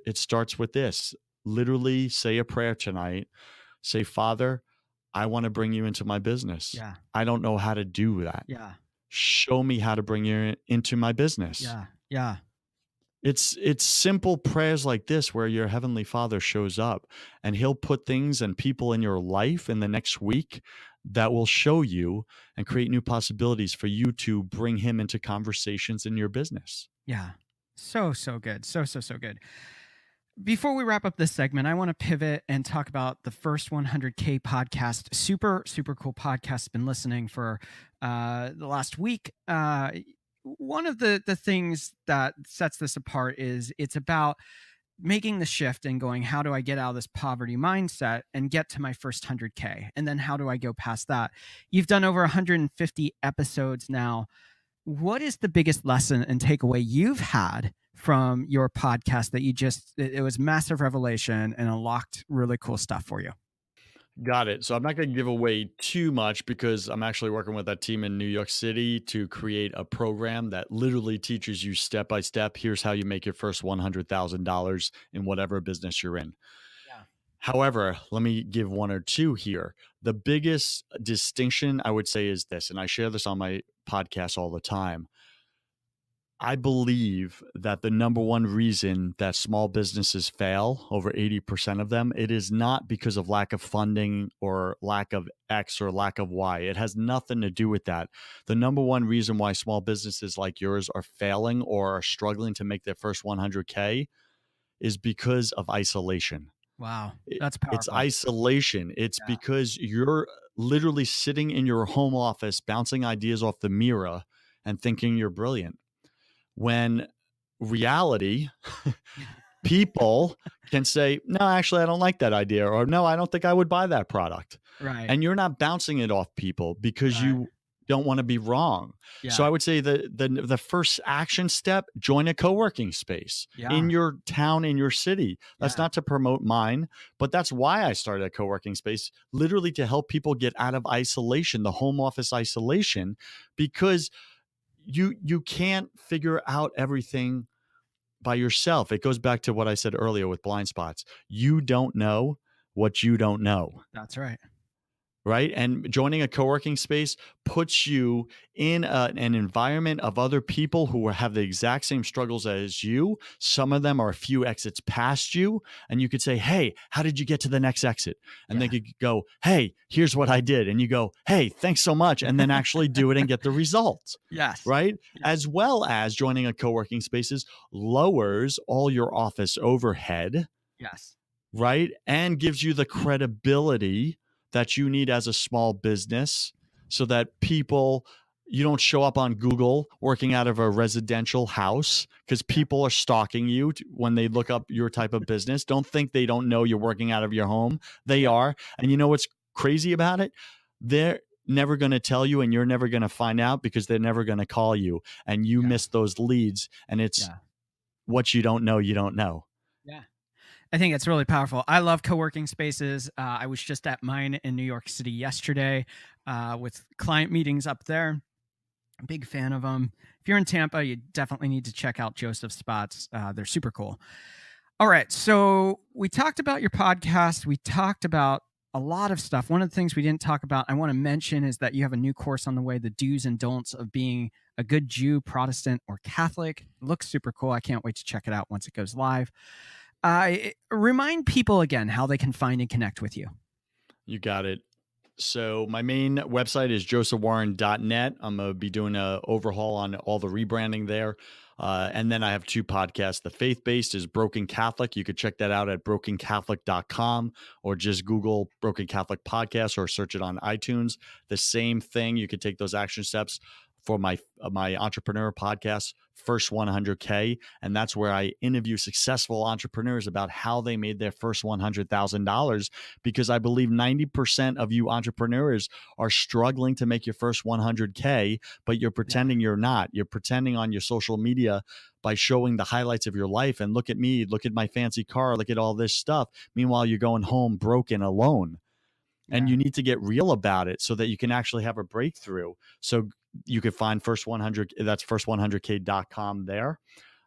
C: with this. Literally say a prayer tonight. Say, Father, I want to bring you into my business.
A: Yeah.
C: I don't know how to do that.
A: Yeah.
C: Show me how to bring you into my business.
A: Yeah. Yeah.
C: It's simple prayers like this where your Heavenly Father shows up and he'll put things and people in your life in the next week that will show you and create new possibilities for you to bring him into conversations in your business.
A: Yeah. So good. So good. Before we wrap up this segment, I want to pivot and talk about the First 100K podcast. Super cool podcast. Been listening for the last week. One of the things that sets this apart is it's about making the shift and going, how do I get out of this poverty mindset and get to my first 100K? And then how do I go past that? You've done over 150 episodes now. What is the biggest lesson and takeaway you've had from your podcast that it was massive revelation and unlocked really cool stuff for you?
C: Got it. So I'm not going to give away too much because I'm actually working with that team in New York City to create a program that literally teaches you step by step. Here's how you make your first $100,000 in whatever business you're in.
A: Yeah.
C: However, let me give one or two here. The biggest distinction I would say is this, and I share this on my podcast all the time. I believe that the number one reason that small businesses fail, over 80% of them, it is not because of lack of funding or lack of X or lack of Y. It has nothing to do with that. The number one reason why small businesses like yours are failing or are struggling to make their first 100K is because of isolation.
A: Wow. That's powerful.
C: It's isolation. It's because you're literally sitting in your home office, bouncing ideas off the mirror and thinking you're brilliant. When reality, people can say, no, actually, I don't like that idea, or no, I don't think I would buy that product.
A: Right.
C: And you're not bouncing it off people because you don't want to be wrong.
A: Yeah.
C: So I would say the first action step, join a co-working space in your town, in your city. That's not to promote mine, but that's why I started a co-working space, literally to help people get out of isolation, the home office isolation, because you can't figure out everything by yourself. It goes back to what I said earlier with blind spots. You don't know what you don't know.
A: That's right.
C: Right. And joining a co-working space puts you in an environment of other people who have the exact same struggles as you. Some of them are a few exits past you. And you could say, hey, how did you get to the next exit? And they could go, hey, here's what I did. And you go, hey, thanks so much. And then actually do it and get the results.
A: Yes.
C: Right. Yes. As well as joining a co-working spaces lowers all your office overhead.
A: Yes.
C: Right. And gives you the credibility that you need as a small business so that you don't show up on Google working out of a residential house because people are stalking you when they look up your type of business. Don't think they don't know you're working out of your home. They are. And you know what's crazy about it, they're never going to tell you, and you're never going to find out because they're never going to call you, and you miss those leads. And it's what you don't know, you don't know.
A: Yeah. I think it's really powerful. I love co-working spaces. I was just at mine in New York City yesterday with client meetings up there. Big fan of them. If you're in Tampa, you definitely need to check out Joseph's spots. They're super cool. All right. So we talked about your podcast. We talked about a lot of stuff. One of the things we didn't talk about, I want to mention, is that you have a new course on the way, the do's and don'ts of being a good Jew, Protestant, or Catholic. It looks super cool. I can't wait to check it out once it goes live. Remind people again how they can find and connect with you.
C: You got it. So my main website is josephwarren.net. I'm going to be doing an overhaul on all the rebranding there. And then I have two podcasts. The faith-based is Broken Catholic. You could check that out at brokencatholic.com or just Google Broken Catholic Podcast or search it on iTunes. The same thing. You could take those action steps for my entrepreneur podcast, First 100K. And that's where I interview successful entrepreneurs about how they made their first $100,000, because I believe 90% of you entrepreneurs are struggling to make your first 100K, but you're pretending you're not. You're pretending on your social media by showing the highlights of your life. And look at me, look at my fancy car, look at all this stuff. Meanwhile, you're going home broken, alone. And you need to get real about it so that you can actually have a breakthrough. So you could find First 100, that's first100k.com there.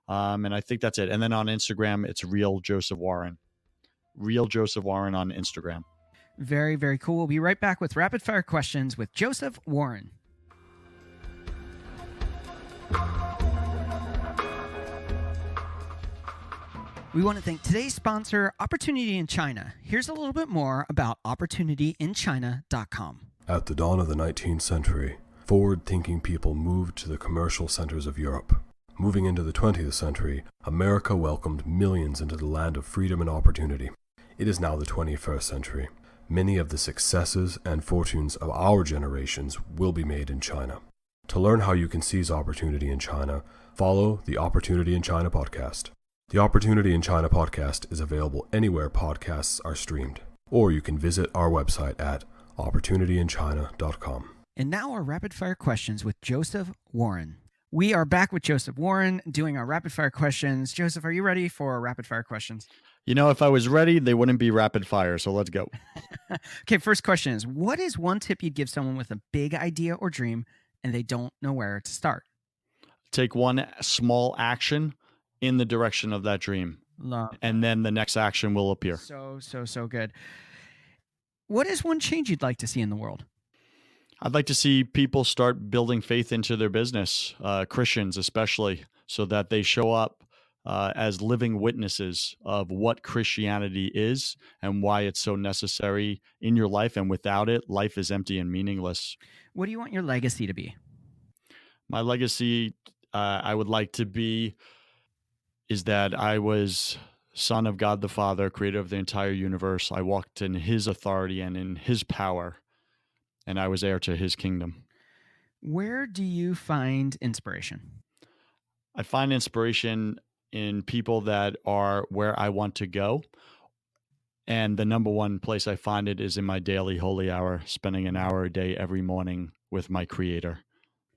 C: And I think that's it. And then on Instagram, it's Real Joseph Warren. Real Joseph Warren on Instagram.
A: Very, very cool. We'll be right back with rapid fire questions with Joseph Warren. We want to thank today's sponsor, Opportunity in China. Here's a little bit more about opportunityinchina.com.
D: At the dawn of the 19th century, forward-thinking people moved to the commercial centers of Europe. Moving into the 20th century, America welcomed millions into the land of freedom and opportunity. It is now the 21st century. Many of the successes and fortunes of our generations will be made in China. To learn how you can seize opportunity in China, follow the Opportunity in China podcast. The Opportunity in China podcast is available anywhere podcasts are streamed, or you can visit our website at opportunityinchina.com.
A: And now our rapid fire questions with Joseph Warren. We are back with Joseph Warren doing our rapid fire questions. Joseph, are you ready for our rapid fire questions?
C: You know, if I was ready, they wouldn't be rapid fire. So let's go.
A: Okay, first question is, what is one tip you'd give someone with a big idea or dream and they don't know where to start?
C: Take one small action in the direction of that dream. And then the next action will appear.
A: So good. What is one change you'd like to see in the world?
C: I'd like to see people start building faith into their business, Christians especially, so that they show up as living witnesses of what Christianity is and why it's so necessary in your life. And without it, life is empty and meaningless.
A: What do you want your legacy to be?
C: My legacy, I would like to be, is that I was Son of God the Father, creator of the entire universe. I walked in his authority and in his power, and I was heir to his kingdom.
A: Where do you find inspiration?
C: I find inspiration in people that are where I want to go. And the number one place I find it is in my daily holy hour, spending an hour a day every morning with my creator.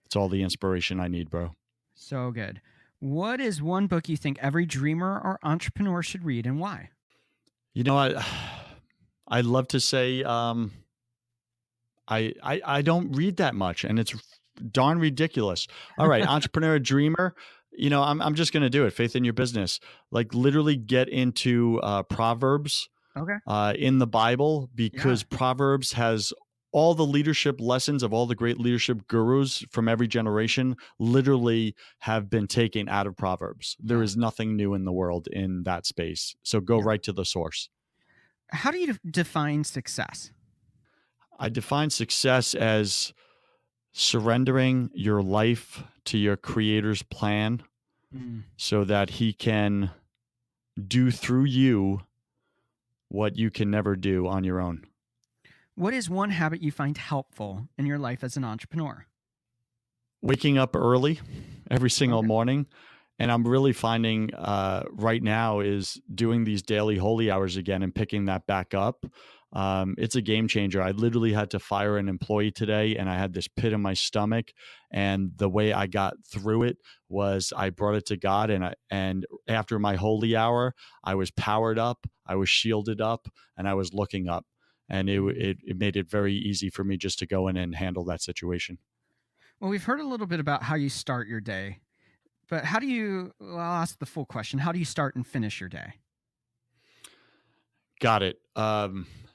C: It's all the inspiration I need, bro.
A: So good. What is one book you think every dreamer or entrepreneur should read, and why?
C: You know, I'd love to say I don't read that much, and it's darn ridiculous. All right, entrepreneur, dreamer. You know, I'm just going to do it. Faith in your business. Like literally get into Proverbs in the Bible, because Proverbs has all the leadership lessons of all the great leadership gurus from every generation literally have been taken out of Proverbs. There is nothing new in the world in that space. So go right to the source.
A: How do you define success?
C: I define success as surrendering your life to your creator's plan so that he can do through you what you can never do on your own.
A: What is one habit you find helpful in your life as an entrepreneur?
C: Waking up early every single morning And I'm really finding right now is doing these daily holy hours again and picking that back up. It's a game changer. I literally had to fire an employee today, and I had this pit in my stomach. And the way I got through it was I brought it to God. And after my holy hour, I was powered up, I was shielded up, and I was looking up. And it made it very easy for me just to go in and handle that situation.
A: Well, we've heard a little bit about how you start your day, but I'll ask the full question. How do you start and finish your day?
C: Got it.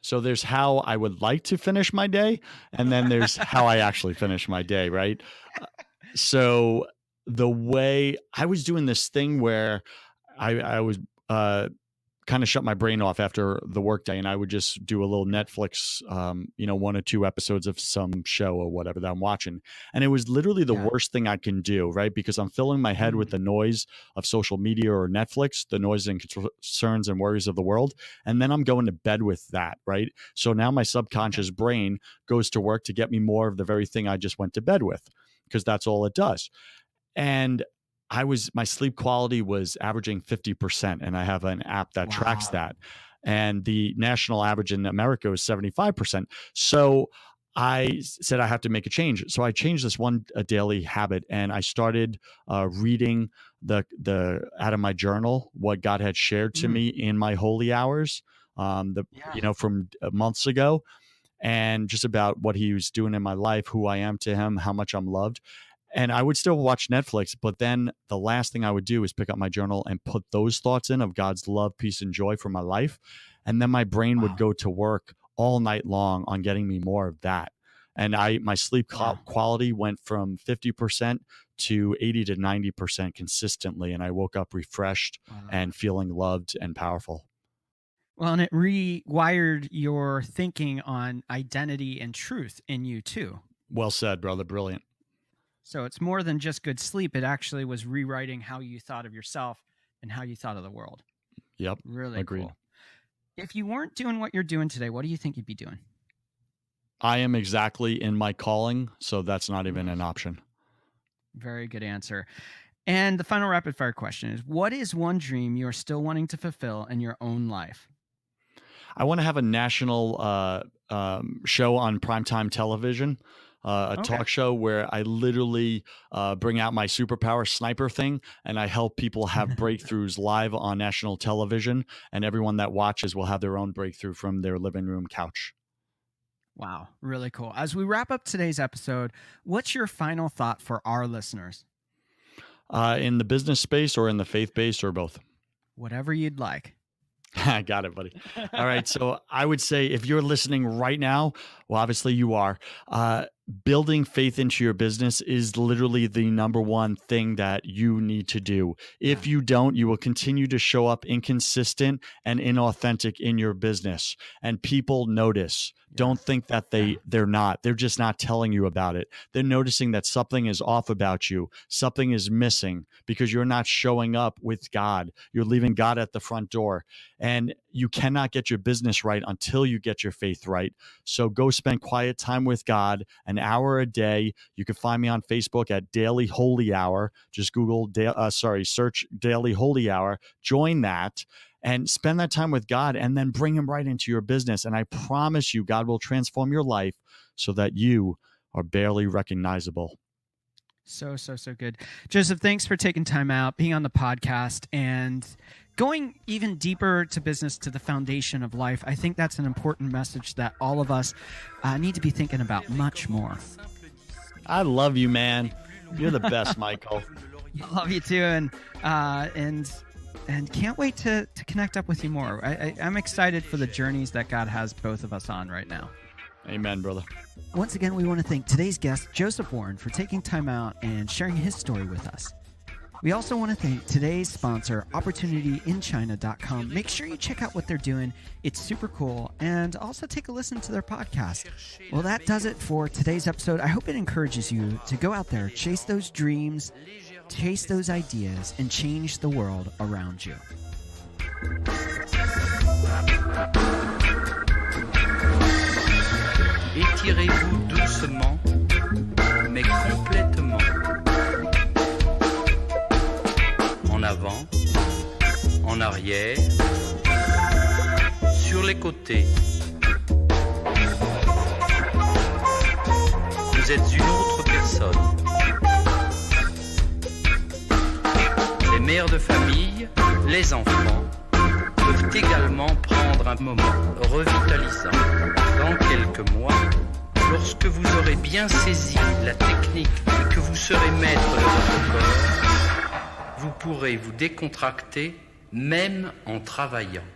C: So there's how I would like to finish my day, and then there's how I actually finish my day, right? So the way I was doing this thing where I was kind of shut my brain off after the workday, and I would just do a little Netflix, 1 or 2 episodes of some show or whatever that I'm watching. And it was literally the worst thing I can do, right? Because I'm filling my head with the noise of social media or Netflix, the noise and concerns and worries of the world. And then I'm going to bed with that, right? So now my subconscious brain goes to work to get me more of the very thing I just went to bed with, because that's all it does. And my sleep quality was averaging 50%, and I have an app that tracks that. And the national average in America is 75%. So I said I have to make a change. So I changed this a daily habit, and I started reading the out of my journal what God had shared to me in my holy hours, from months ago, and just about what He was doing in my life, who I am to Him, how much I'm loved. And I would still watch Netflix, but then the last thing I would do is pick up my journal and put those thoughts in of God's love, peace, and joy for my life. And then my brain would go to work all night long on getting me more of that. And my sleep quality went from 50% to 80 to 90% consistently. And I woke up refreshed and feeling loved and powerful.
A: Well, and it rewired your thinking on identity and truth in you too.
C: Well said, brother. Brilliant.
A: So it's more than just good sleep. It actually was rewriting how you thought of yourself and how you thought of the world.
C: Yep.
A: Really
C: agreed.
A: Cool. If you weren't doing what you're doing today, what do you think you'd be doing?
C: I am exactly in my calling, so that's not even an option.
A: Very good answer. And the final rapid fire question is, what is one dream you're still wanting to fulfill in your own life?
C: I want to have a national show on primetime television. Talk show where I literally bring out my superpower sniper thing, and I help people have breakthroughs live on national television, and everyone that watches will have their own breakthrough from their living room couch.
A: Wow, really cool. As we wrap up today's episode, what's your final thought for our listeners?
C: In the business space or in the faith base or both?
A: Whatever you'd like.
C: I got it, buddy. All right. So I would say if you're listening right now, well, obviously you are, building faith into your business is literally the number one thing that you need to do. If you don't, you will continue to show up inconsistent and inauthentic in your business, and people notice. Don't think that they're not. They're just not telling you about it. They're noticing that something is off about you. Something is missing because you're not showing up with God. You're leaving God at the front door. And you cannot get your business right until you get your faith right. So go spend quiet time with God, an hour a day. You can find me on Facebook at Daily Holy Hour. Just search Daily Holy Hour. Join that. And spend that time with God, and then bring Him right into your business. And I promise you, God will transform your life so that you are barely recognizable.
A: So good. Joseph, thanks for taking time out, being on the podcast, and going even deeper to business, to the foundation of life. I think that's an important message that all of us need to be thinking about much more.
C: I love you, man. You're the best, Michael.
A: I love you too, and can't wait to connect up with you more. I'm excited for the journeys that God has both of us on right now.
C: Amen, brother.
A: Once again, we want to thank today's guest, Joseph Warren, for taking time out and sharing his story with us. We also want to thank today's sponsor, OpportunityInChina.com. Make sure you check out what they're doing. It's super cool. And also take a listen to their podcast. Well, that does it for today's episode. I hope it encourages you to go out there, chase those dreams, chase those ideas, and change the world around you.
E: Étirez-vous doucement, mais complètement. l'arrière, sur les côtés. Vous êtes une autre personne. Les mères de famille, les enfants, peuvent également prendre un moment revitalisant. Dans quelques mois, lorsque vous aurez bien saisi la technique et que vous serez maître de votre corps, vous pourrez vous décontracter même en travaillant.